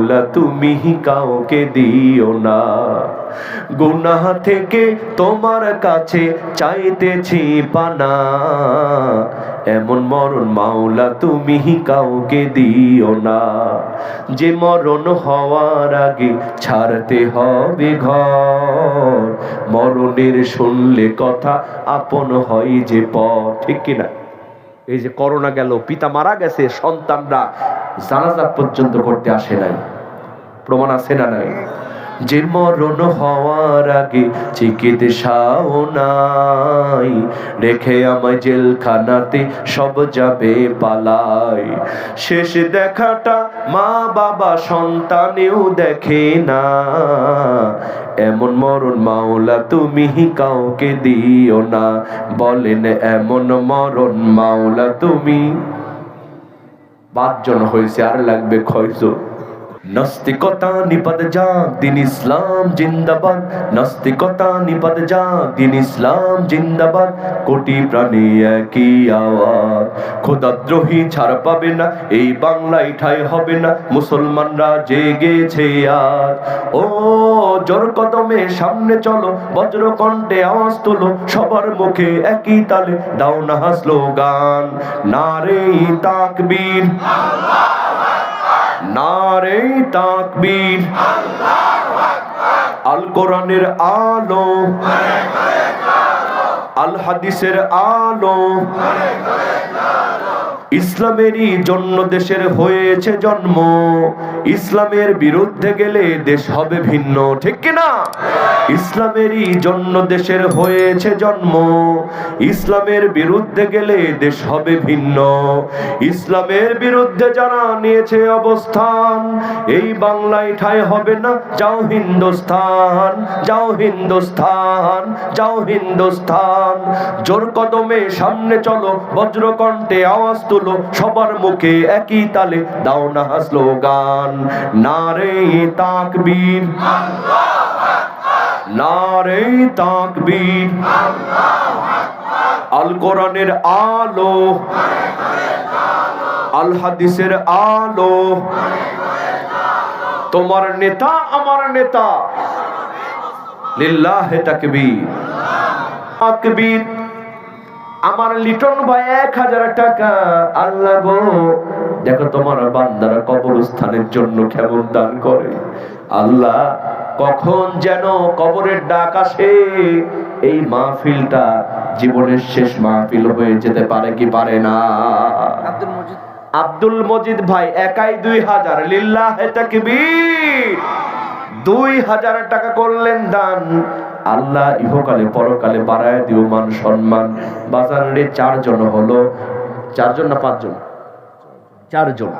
মাওলা তুমি কাউকে দিও না। গুনাহ থেকে তোমার কাছে চাইতেছি পানা, এমন মরণ মাওলা তুমি কাউকে দিও না। যে মরণ হওয়ার আগে ছাড়তে হবে ঘর, মরণের শুনলে কথা আপন হয় যে পথ। ঠিক কিনা? এই যে করোনা গেল, পিতা মারা গেছে, সন্তানরা জানাজা পর্যন্ত করতে আসে নাই, প্রমাণ আছে না নাই? যে মরণ হওয়ার আগে চিকিৎসাও নাই, রেখে আমায় জেলখানাতে সব যাবে পালাই। শেষ দেখাটা মা বাবা সন্তানেও দেখে না, এমন মরণ মাওলা তুমি কাউকে দিও না। বলেন এমন মরণ মাওলা তুমি। 5 জন হয়েছে, আর লাগবে 6 জন। নাস্তিকতা নিপাত যাক, দিন ইসলাম জিন্দাবাদ। নাস্তিকতা নিপাত যাক, দিন ইসলাম জিন্দাবাদ। কোটি প্রাণী একই আওয়াজ, খোদাদ্রোহী ছাড় পাবে না, এই বাংলায় ঠাঁই হবে না। মুসলমানরা জেগেছে আজ, ও জোর কদমে সামনে চলো, বজ্র কণ্ঠে আওয়াজ তোলো, সবার মুখে একই তালে দাও না স্লোগান, নারে তাকবীর, নারে তাকবীর। আল কোরআনের আলো, আল হাদিসের আলো, ইসলামেরই জন্য দেশের হয়েছে জন্ম। ইসলামের বিরুদ্ধে গেলে দেশ হবে ভিন্ন। ঠিক কিনা? ইসলামেরই জন্য দেশের হয়েছে জন্ম, ইসলামের বিরুদ্ধে গেলে দেশ হবে ভিন্ন। ইসলামের বিরুদ্ধে যারা নিয়েছে অবস্থান, এই বাংলায় ঠাঁই হবে না। যাও হিন্দুস্তান, যাও হিন্দুস্তান, যাও হিন্দুস্তান। জোর কদমে সামনে চলো, বজ্র কণ্ঠে আওয়াজ তুলো, সবার মুখে একই তালে দাও না স্লোগান, নারে তাকবীর, নারে তাকবীর। আল কোরআনের আলো, আল হাদিসের আলো, তোমার নেতা আমার নেতা, লিল্লাহে তাকবীর, তাকবীর। আমার লিটন ভাই 1000 টাকা, আল্লাহ গো দেখো তোমার বান্দারা কবরস্থানের জন্য কেমন দান করে। আল্লাহ কখন যেন কবরের ডাক আসে, এই মাহফিলটা জীবনের শেষ মাহফিল হয়ে যেতে পারে কি পারে না? আব্দুল মজিদ ভাই একাই 2000, লিল্লাহে তাকবীর। 2000 টাকা করলেন দান। আল্লাহ ইহকালে পরকালে বাড়ায় দিও মান সম্মান। বাজারে 4 জন হলো, 4 জন না 5 জন? 4 জন।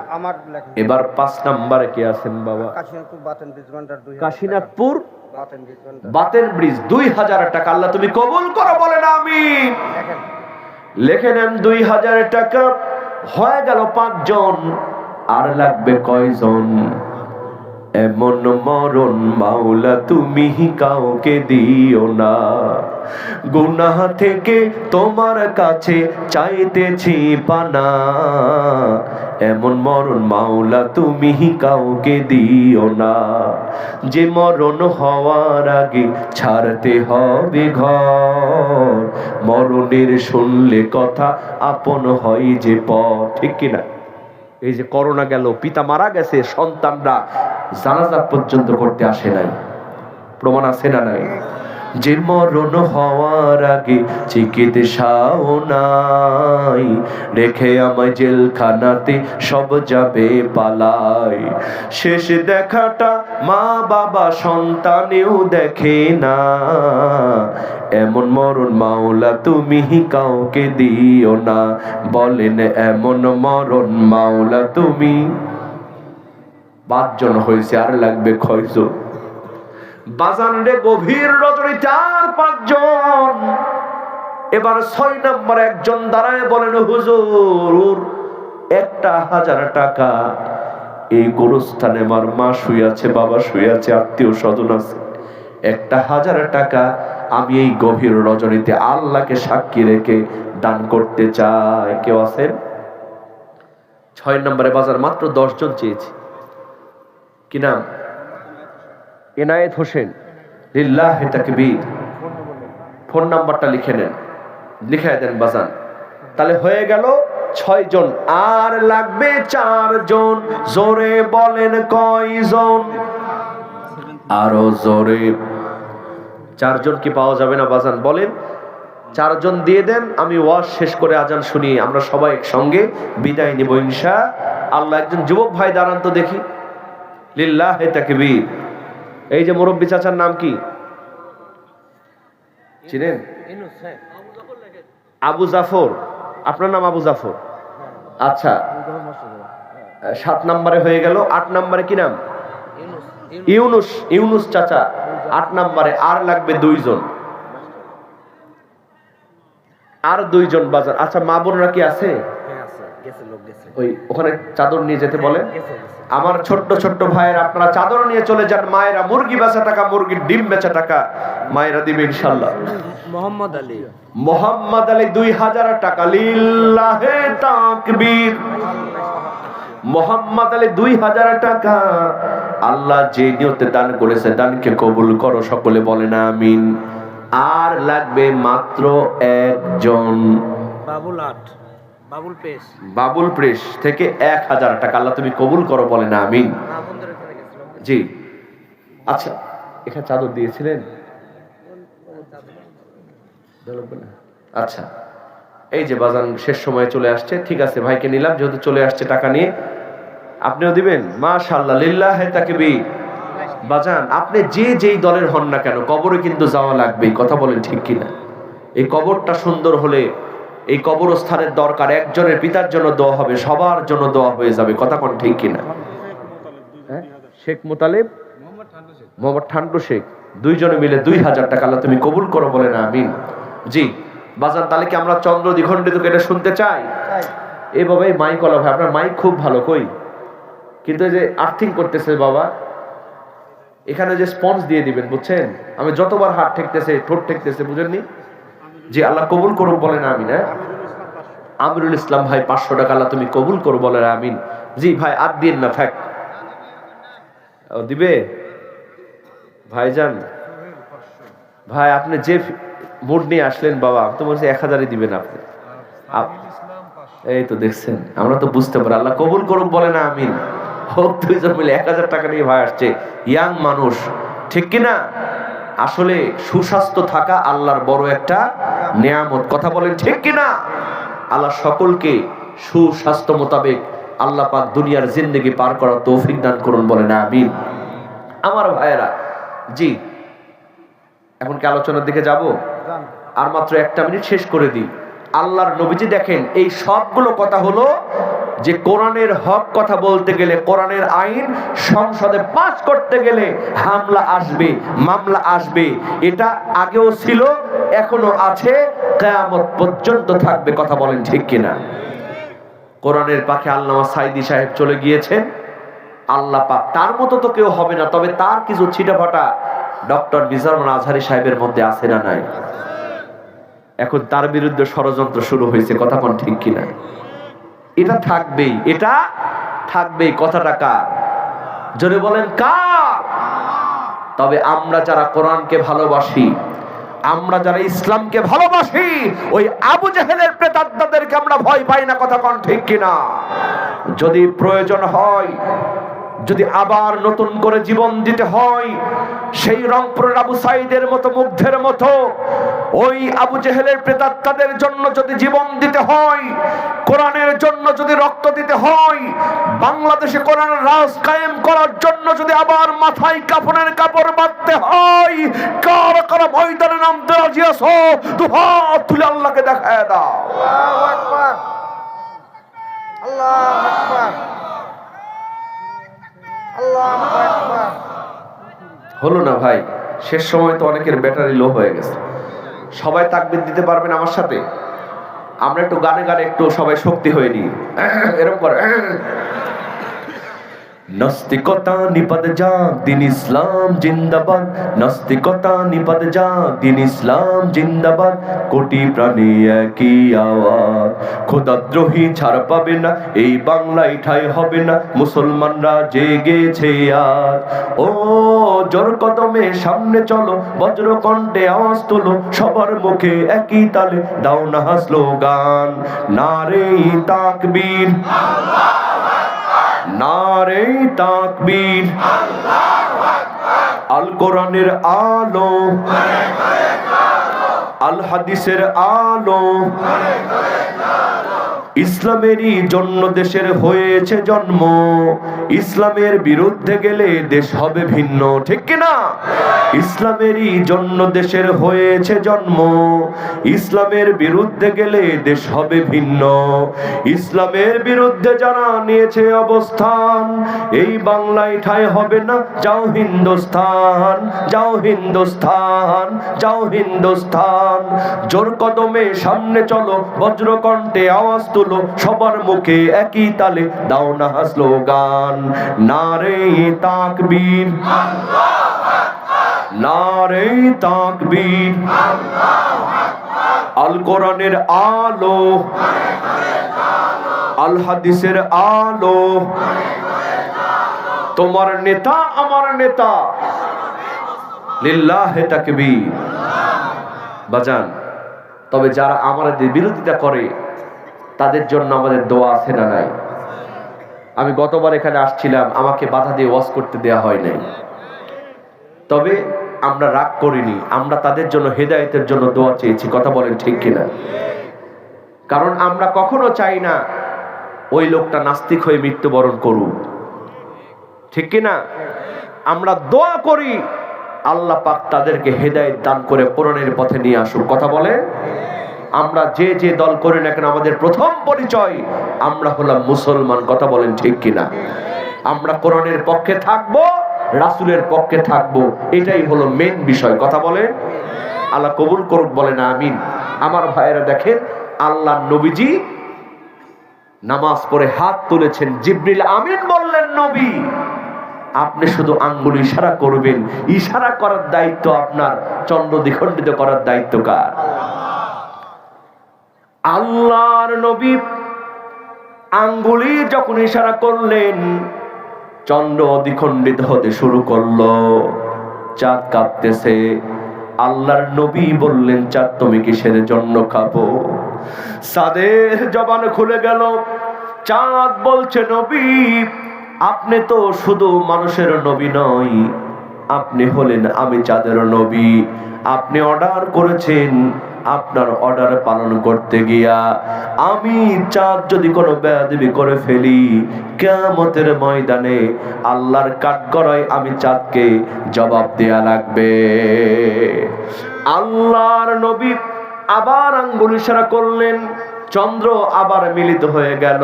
এবার 5 নম্বরে কে আছেন বাবা? কাশীনাথপুর বাতেন ব্রিজ 2000 টাকা। আল্লাহ তুমি কবুল করো, বলেন আমিন। লিখে নেন 2000 টাকা হয়ে গেল 5 জন। আর লাগবে কয়জন? এমন মরণ মাওলা তুমি কাউকে দিও না। গুনাহ থেকে তোমার কাছে চাইতেছি পানা, এমন মরণ মাওলা তুমি কাউকে দিও না। যে মরণ হওয়ার আগে ছাড়তে হবে ঘর, মরণের শুনলে কথা আপন হয় যে পথ। ঠিক কিনা? এই যে করোনা গেল, পিতা মারা গেছে, সন্তানরা জানাজা পর্যন্ত করতে আসে নাই, প্রমাণ আছে না নাই? যে মরণ হওয়ার আগে চিকিৎসাও নাই, রেখে আমায় জেলখানাতে সব যাবে পালাই। শেষ দেখাটা মা বাবা সন্তানেও দেখে না, এমন মরণ মাওলা তুমি কাউকে দিও না। বলেন এমন মরণ মাওলা তুমি। 5 জন হয়েছে, আর লাগবে 6 জন। বাজারে গভীর রজনী 4-5 জন। এবার 6 নম্বর একজন দাঁড়ায় বলেন, হুজুর 1000 টাকা। এই গোরস্থানে আমার মা শুয়ে আছে, বাবা শুয়ে আছে, আত্মীয় স্বজন আছে। 1000 টাকা আমি এই গভীর রজনীতে আল্লাহকে সাক্ষী রেখে দান করতে চাই। কেউ আছেন? 6 নম্বরে বাজার মাত্র 10 জন চেয়েছি। কি নাম? এনায়েত হোসেন। লিল্লাহি তাকবীর। ফোন নাম্বারটা লিখে নেন, লিখে দেন বাজান। তাহলে হয়ে গেল 6 জন, আর লাগবে 4 জন। জোরে বলেন কয়জন? আরো জোরে। 4 জন কি পাওয়া যাবে না বাজান? বলেন 4 জন দিয়ে দেন। আমি ওয়াজ শেষ করে আজান শুনিয়ে আমরা সবাই একসঙ্গে বিদায় নিব ইনশাআল্লাহ। একজন যুবক ভাই দাঁড়ান তো দেখি। লিল্লাহি তাকবীর। এই যে মুরব্বী চাচার নাম কি চিনেন? আবু জাফর। আপনার নাম আবু জাফর? আচ্ছা, 7 নম্বরে হয়ে গেল। 8 নম্বরে কি নাম? ইউনুস। ইউনুস চাচা 8 নম্বরে। আর লাগবে 2 জন। আর 2 জন বাজার। আচ্ছা, মা বোনরা কি আছে? ওই ওখানে চাদর নিয়ে যেতে বলে। আমার ছোট্ট ছোট্ট ভাইয়ের আপনারা চাদর নিয়ে চলে যান। মায়েরা মুরগি বেচা টাকা, মুরগির ডিম বেচা টাকা মায়েরা দিবে ইনশাআল্লাহ। মোহাম্মদ আলী। মোহাম্মদ আলী 2000 টাকা। লিল্লাহি তাকবীর। মোহাম্মদ আলী 2000 টাকা। আল্লাহ যে নিয়তে দান করেছে দানকে কবুল করো, সকলে বলেন আমিন। আর লাগবে মাত্র 1 জন। বাবুল 8। বাবুল প্রেস থেকে 1000 টাকা। আল্লাহ তুমি কবুল করো, বলেন আমিন। জি আচ্ছা, এখানে চাদর দিয়েছিলেন? আচ্ছা, এই যে বাজান শেষ সময় চলে আসছে। ঠিক আছে, ভাইকে নিলাম যেহেতু চলে আসছে টাকা নিয়ে। আপনিও দিবেন? মাশাআল্লাহ, লিল্লাহি তাকবীর। বাজান আপনি যেই দলের হন না কেন, কবরে কিন্তু যাওয়া লাগবেই। কথা বলেন ঠিক কিনা? এই কবরটা সুন্দর হলে এই কবরস্থানের দরকার। একজনের পিতার জন্য দোয়া হবে, সবার জন্য দোয়া হয়ে যাবে। কথা কোন ঠিক কিনা? শেখ মোতালেব, মোহাম্মদ ঠান্ডু শেখ, 2 জনে মিলে 2000 টাকা। আল্লাহ তুমি কবুল করো, বলেন আমিন। জি বাজান, তাহলে কি আমরা চন্দ্র দ্বিখণ্ডিত এটা শুনতে চাই? এইভাবে মাইক ওলা ভাই, আপনার মাইক খুব ভালো কই, কিন্তু এই যে আর্থিং করতেছে বাবা, এখানে যে স্পঞ্জ দিয়ে দিবেন, বুঝছেন? আমি যতবার হাত ঠেকতেছে, ঠোঁট ঠেকতেছে, বুঝেননি? জি আল্লাহ কবুল করুন, বলেন আমিন। আমিরুল ইসলাম ভাই 500 টাকা। আল্লাহ তুমি কবুল করো, বলেন আমিন। জি ভাই আর দিন না, থাক। ও দিবে ভাইজান। ভাই আপনি যে মুড নিয়ে আসলেন বাবা, তো বলছি 1000ই দিবেন আপনি। এই তো দেখছেন, আমরা তো বুঝতে পারি। আল্লাহ কবুল করুন, বলেন আমিন। হোক 2 জন মিলে 1000 টাকা নিয়ে ভাই আসছে, ইয়াং মানুষ, ঠিক কিনা? আসলে সুস্বাস্থ্য থাকা আল্লাহর বড় একটা নিয়ামত। কথা বলেন ঠিক কিনা? আল্লাহ সকলকে সুস্বাস্থ্য মোতাবেক আল্লাহ পাক দুনিয়ার জিন্দেগি পার করার তৌফিক দান করুন, বলেন আমিন। আমার ভাইয়েরা, জি এখন কি আলোচনার দিকে যাব? আর মাত্র 1 মিনিট শেষ করে দিই। আল্লাহর নবীজি দেখেন, এই সবগুলো কথা হলো যে কোরআনের হক কথা বলতে গেলে, কোরআনের আইন সংসদে পাস করতে গেলে হামলা আসবে, মামলা আসবে। এটা আগেও ছিল, এখনো আছে, কিয়ামত পর্যন্ত থাকবে। কথা বলেন ঠিক কিনা? কোরআনের পাখি আল্লামা সাইদি সাহেব চলে গিয়েছেন। আল্লাহ পাক তার মতো তো কেউ হবে না, তবে তার কিছু ছিটাফাটা ডক্টর নিজামুল আজহারি সাহেবের মধ্যে আছে না নাই? এখন তার বিরুদ্ধে ষড়যন্ত্র শুরু হয়েছে। কথা কোন ঠিক কিনা? এটা থাকবেই, এটা থাকবেই। কথাটা কার? জোরে বলেন কার? তবে আমরা যারা কোরআনকে ভালোবাসি, আমরা যারা ইসলামকে ভালোবাসি, ওই আবু জেহেলের প্রেতাত্মাদেরকে আমরা ভয় পাই না। কথা কোন ঠিক কিনা? যদি প্রয়োজন হয়, যদি আবার নতুন করে জীবন দিতে হয়, সেই রংপুরের আবু সাইদের মতো, মুগ্ধের মতো ওই আবু জেহেলের প্রেতাত্মাদের জন্য যদি জীবন দিতে হয়, কোরআনের জন্য যদি রক্ত দিতে হয়, বাংলাদেশে কোরআনের রাজ কায়েম করার জন্য যদি আবার মাথায় কাফনের কাপড় বাঁধতে হয়, কার কার ময়দানে নামতে রাজি আছো? দুহাত তুলে আল্লাহকে দেখায় দাও। আল্লাহু আকবার, আল্লাহু আকবার, আল্লাহু আকবার। হলো না ভাই, শেষ সময় তো অনেকের ব্যাটারি লো হয়ে গেছে। সবাই তাকবীর দিতে পারবেন আমার সাথে? আমরা একটু গানে গানে একটু সবাই শক্তি হয়ে নিই, এরকম করে। নাস্তিকতা নিপাত যাক, দিন ইসলাম জিন্দাবাদ। নাস্তিকতা নিপাত যাক, দিন ইসলাম জিন্দাবাদ। কোটি প্রাণী একই আওয়াজ, খোদাদ্রোহী ছাড় পাবে না, এই বাংলায় ঠাঁই হবে না, মুসলমানরা জেগেছে আজ। ও জোর কদমে সামনে চলো, বজ্র কণ্ঠে আওয়াজ তোলো, সবার মুখে একই তালে দাও না স্লোগান, নারে তাকবীর, নারে তাকবীর। আল কোরআনের আলো, আল হাদিসের আলো, ইসলামেরই জন্য দেশের হয়েছে জন্ম। ইসলামের বিরুদ্ধে গেলে দেশ হবে ভিন্ন, ঠিক কিনা? ইসলামেরই জন্য দেশের হয়েছে জন্ম, ইসলামের বিরুদ্ধে গেলে দেশ হবে ভিন্ন। ইসলামের বিরুদ্ধে যারা নিয়েছে অবস্থান, এই বাংলায় ঠাঁই হবে না, যাও হিন্দুস্তান, যাও হিন্দুস্তান, যাও হিন্দুস্তান। জোর কদমে সামনে চলো, বজ্র কণ্ঠে আওয়াজ তুলো, সবার মুখে একই তালে দাও না স্লোগান, নারে তাকবীর, নারে তাকবীর। আল কোরআনের আলো, আল হাদিসের আলো, তোমার নেতা আমার নেতা, লিল্লাহে তাকবীর। বাজান, তবে যারা আমাদের বিরোধিতা করে তাদের জন্য আমাদের দোয়া আছে না নাই? আমি গতবার এখানে আসছিলাম, আমাকে বাধা দিয়ে ওয়াজ করতে দেয়া হয় নাই, তবে আমরা রাগ করিনি, আমরা তাদের জন্য হেদায়েতের জন্য দোয়া চেয়েছি। কথা বলেন ঠিক কিনা? কারণ আমরা কখনো চাই না ওই লোকটা নাস্তিক হয়ে মৃত্যুবরণ করুক, ঠিক কিনা? আমরা দোয়া করি আল্লাহ পাক তাদেরকে হেদায়েত দান করে কোরআনের পথে নিয়ে আসুক। কথা বলেন। আমরা যে যে দল করি না কেন, আমাদের প্রথম পরিচয় আমরা হলাম মুসলমান। কথা বলেন ঠিক কিনা? আমরা কোরআনের পক্ষে থাকবো, রাসূলের পক্ষে থাকবো, এটাই হলো মেন বিষয়। কথা বলেন। আল্লাহ কবুল করুক, বলেন আমিন। আমার ভাইয়েরা দেখেন, আল্লাহ নবীজি নামাজ পড়ে হাত তুলেছেন, জিবরিল আমিন বললেন, নবী আপনি শুধু আঙ্গুল ইশারা করবেন, ইশারা করার দায়িত্ব আপনার, চন্দ্র দ্বিখণ্ডিত করার দায়িত্ব কার? আল্লাহর নবী আঙ্গুলি যখন ইশারা করলেন, চন্দ্র দ্বিখণ্ডিত হতে শুরু করলো, চাঁদ কাঁপতেছে। আল্লাহর নবী বললেন, চাঁদ তুমি কিসের জন্য কাঁপো? চাঁদের জবান খুলে গেল। চাঁদ বলছে, নবী আপনি তো শুধু মানুষের নবী নয়, আপনি হলেন আমি চাঁদের নবী। আপনি অর্ডার করেছেন, আপনার অর্ডার পালন করতে গিয়া আমি চাঁদ যদি কোনো বেয়াদবি করে ফেলি, কিয়ামতের ময়দানে আল্লাহর কাঠগড়ায় আমি চাঁদকে জবাব দেয়া লাগবে। আল্লাহর নবী আবার আঙ্গুল ইশারা করলেন, চন্দ্র আবার মিলিত হয়ে গেল।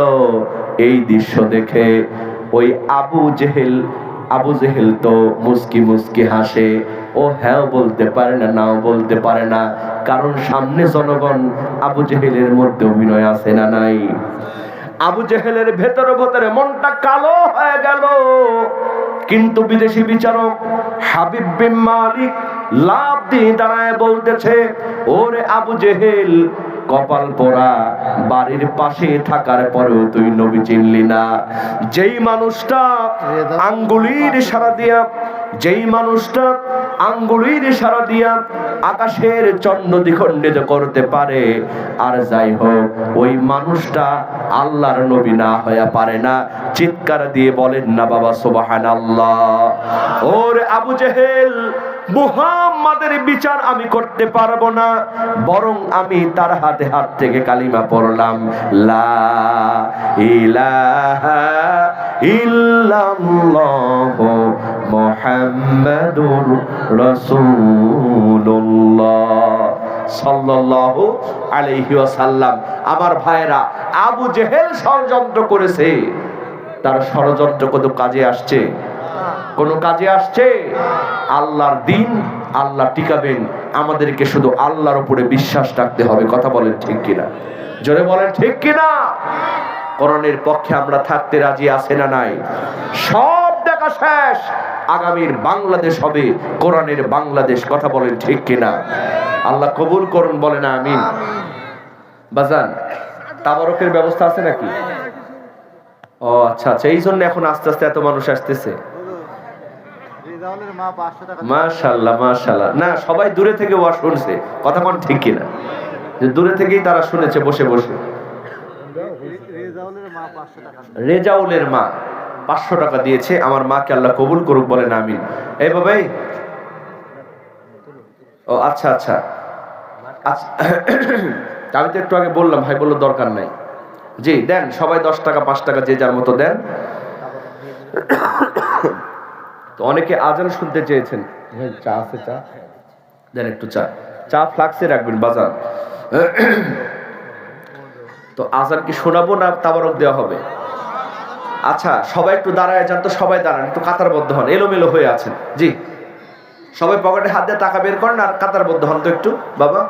এই দৃশ্য দেখে ওই আবু জেহেল তো মুস্কি মুস্কি হাসে। ও হ্যাঁ বলতে পারে না, নাও বলতে পারে না, কারণ সামনে জনগণ। আবু জেহেলের মধ্যে অভিনয় আছে না নাই? আবু জেহেলের ভেতরে ভেতরে মনটা কালো হয়ে গেল। কিন্তু বিদেশি বিচারক হাবিব বিন মালিক লাভ দিয়ে দাঁড়ায় বলতেছে, ওরে আবু জেহেল, কপাল পোড়া, বাড়ির পাশে থাকার পরেও তুই নবী চিনলি না। যেই মানুষটা আঙ্গুলির ইশারা দিয়া, যেই মানুষটা আঙ্গুলির ইশারা দিয়া আকাশের চন্দ্র দ্বিখণ্ডিত করতে পারে, আর যাই হোক ওই মানুষটা আল্লাহর নবী না হয়ে পারে না। চিৎকার দিয়ে বলেন না বাবা সুবহানাল্লাহ। ওরে আবু জেহেল, মুহাম্মাদের বিচার আমি করতে পারবো না, বরং আমি তার হাতে হাত থেকে কালিমা পড়লাম, লা ইলাহা ইল্লাল্লাহু মুহাম্মাদুর রাসূলুল্লাহ সাল্লাল্লাহু আলাইহি ওয়াসাল্লাম। আমার ভাইরা, আবু জেহেল ষড়যন্ত্র করেছে, তার ষড়যন্ত্র কত কাজে আসছে? কোনো কাজে আসছে? আল্লাহর দিন আল্লাহ টিকাবেন, আমাদেরকে শুধু আল্লাহর উপরে বিশ্বাস রাখতে হবে। কথা বলেন ঠিক কিনা? জোরে বলেন ঠিক কিনা? কোরআনের পক্ষে আমরা থাকতে রাজি আছে না নাই? সব দেখা শেষ, আগামীর বাংলাদেশ হবে কোরআনের বাংলাদেশ। কথা বলেন ঠিক কিনা? আল্লাহ কবুল করুন, বলেন আমিন। বাজান, তাবারকের ব্যবস্থা আছে নাকি? ও আচ্ছা আচ্ছা, এই জন্য এখন আস্তে আস্তে এত মানুষ আসতেছে। মাশাআল্লাহ মাশাআল্লাহ। না, সবাই দূরে থেকে ওয়াজ শুনছে, কথা বলেন ঠিক কিনা? যে দূরে থেকেই তারা শুনেছে বসে বসে। রেজাউলের মা 500 টাকা দিয়েছে। আমার মাকে আল্লাহ কবুল করুক, বলেন আমিন। এই বাবাই, ও আচ্ছা আচ্ছা আচ্ছা, আমি তো একটু আগে বললাম, ভাই বললো দরকার নাই। জি দেন, সবাই 10 টাকা 5 টাকা যে যার মতো দেন। তো অনেকে আজান শুনতে চেয়েছেন, চা আছে? চা দেন, একটু চা। চা ফ্লাক্সে রাখবেন বাজার। তো আজান কি শোনাবো না তাবারক দেওয়া হবে? আচ্ছা, সবাই একটু দাঁড়ায় যান তো, সবাই দাঁড়ান, একটু কাতারবদ্ধ হন, এলোমেলো হয়ে আছেন। জি, সবাই পকেটে হাত দিয়ে টাকা বের করেন আর কাতারবদ্ধ হন তো একটু। বাবা,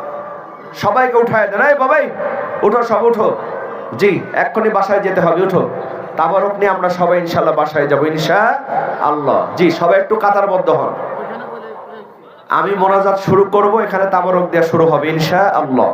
সবাইকে উঠায় দেন। এই বাবাই উঠো, সব উঠো। জি, এক্ষুনি বাসায় যেতে হবে, উঠো। তাবারক নিয়ে আমরা সবাই ইনশাআল্লাহ বাসায় যাবো ইনশাআল্লাহ। জি, সবাই একটু কাতারবদ্ধ হন। আমি মোনাজাত শুরু করব, এখানে তাবারক দেওয়া শুরু হবে ইনশাআল্লাহ।